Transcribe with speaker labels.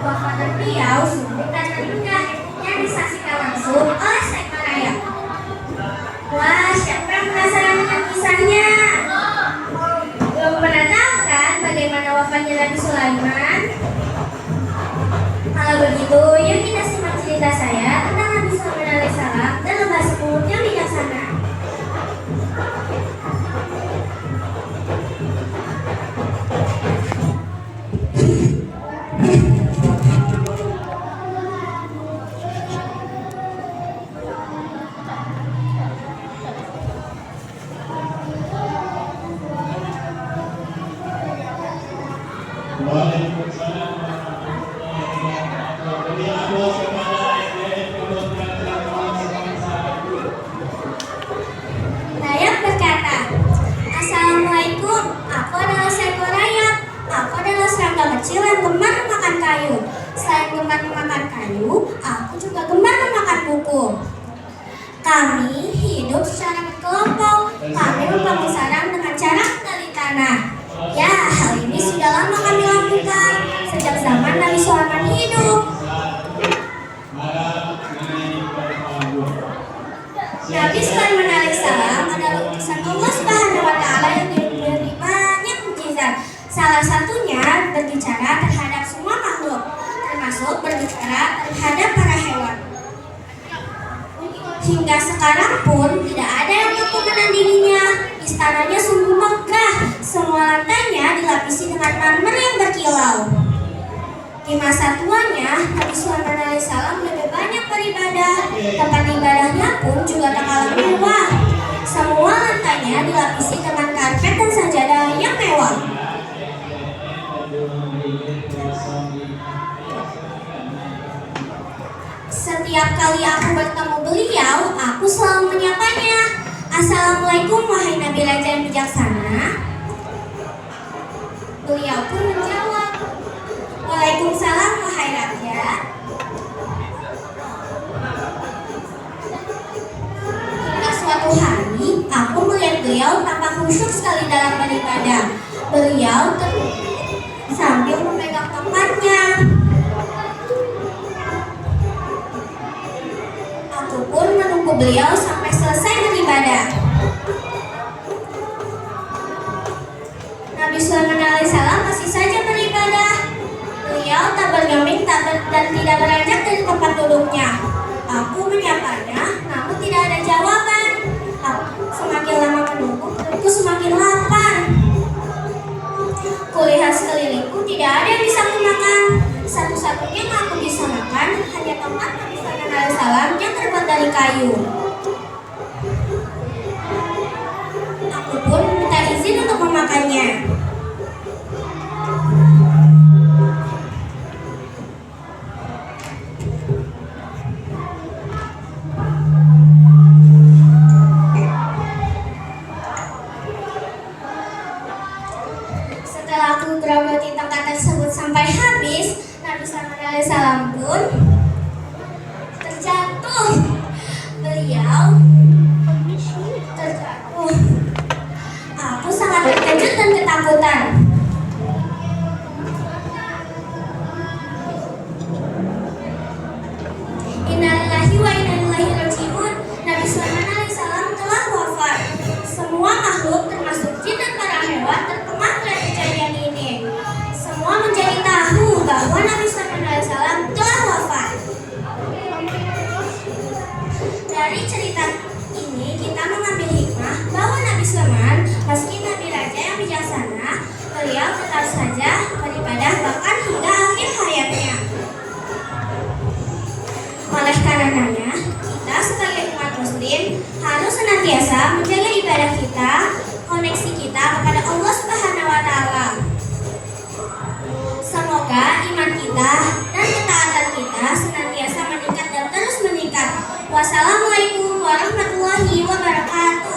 Speaker 1: Wafat beliau sungguh dan menduga yang disaksikan langsung oleh Syekh Raya. Wah, siapa yang penasaran dengan kisahnya? Belum pernah tahu kan bagaimana wafatnya Nabi Sulaiman? Kalau begitu, yuk kita simak cerita saya tentang Nabi Sulaiman alaihissalam dalam bahasa Arab yang bijaksana. Rayap berkata, "Assalamualaikum, aku adalah seekor rayap. Aku adalah serangga kecil yang gemar memakan kayu. Selain gemar memakan kayu, aku juga gemar memakan buku. Kami hidup secara berkelompok. Kami membangun sarang dengan cara menggali tanah. Ya, hal ini sudah lama kami lakukan, sejak zaman Nabi Sulaiman hidup. Nabi Sulaiman alaihissalam adalah utusan Allah Subhanahu wa Ta'ala yang diberi banyak mukjizat. Salah satunya berbicara terhadap semua makhluk, termasuk berbicara terhadap para hewan. Hingga sekarang pun tidak ada yang mampu menandinginya. Istananya sungguh megah. Semua lantainya dilapisi dengan marmer yang berkilau. Di masa tuanya, Nabi Sulaiman alaihissalam lebih banyak beribadah. Tempat ibadahnya pun juga tak kalah mewah. Semua lantainya dilapisi dengan karpet dan sajadah yang mewah. Setiap kali aku bertemu beliau, aku selalu menyapanya. Assalamualaikum wahai Nabi Raja yang bijaksana. Beliau pun menjawab, Waalaikumsalam wahai Raja. Hingga suatu hari, aku melihat beliau tampak khusyuk sekali dalam beribadah. Beliau sambil memegang tongkatnya. Aku pun menunggu beliau sampai selesai beribadah. Nabi Sulaiman alaihissalam masih saja beribadah. Beliau tak bergeming dan tidak beranjak dari tempat duduknya. Aku menyapanya, namun tidak ada jawaban. Semakin lama menunggu, perutku semakin lapar. Kulihat sekelilingku, tidak ada yang bisa kumakan. Satu-satunya yang aku bisa makan hanya tongkat Nabi Sulaiman alaihissalam yang terbuat dari kayu. Aku pun minta izin untuk memakannya. Setelah aku gerogoti tongkat tersebut sampai habis, Nabi Sulaiman alaihissalam pun terjatuh. Beliau terjatuh. Aku sangat terkejut dan ketakutan. Innalillahi wa inna ilaihi raji'un. Nabi Sulaiman alaihissalam telah wafat. Semua makhluk termasuk jin dan para hewan terkemah oleh kejadian ini. Semua menjadi tahu bahwa Nabi Sulaiman alaihissalam telah wafat. Dari cerita ini kita mengambil hikmah bahwa Nabi Sulaiman meski Nabi Raja yang bijaksana, beliau tetap saja beribadah bahkan hingga akhir hayatnya. Oleh karenanya, kita sebagai umat muslim harus senantiasa menjaga ibadah kita, koneksi kita kepada Allah Subhanahu wa Ta'ala. Semoga iman kita dan ketaatan kita senantiasa meningkat dan terus meningkat. Wassalamualaikum warahmatullahi wabarakatuh.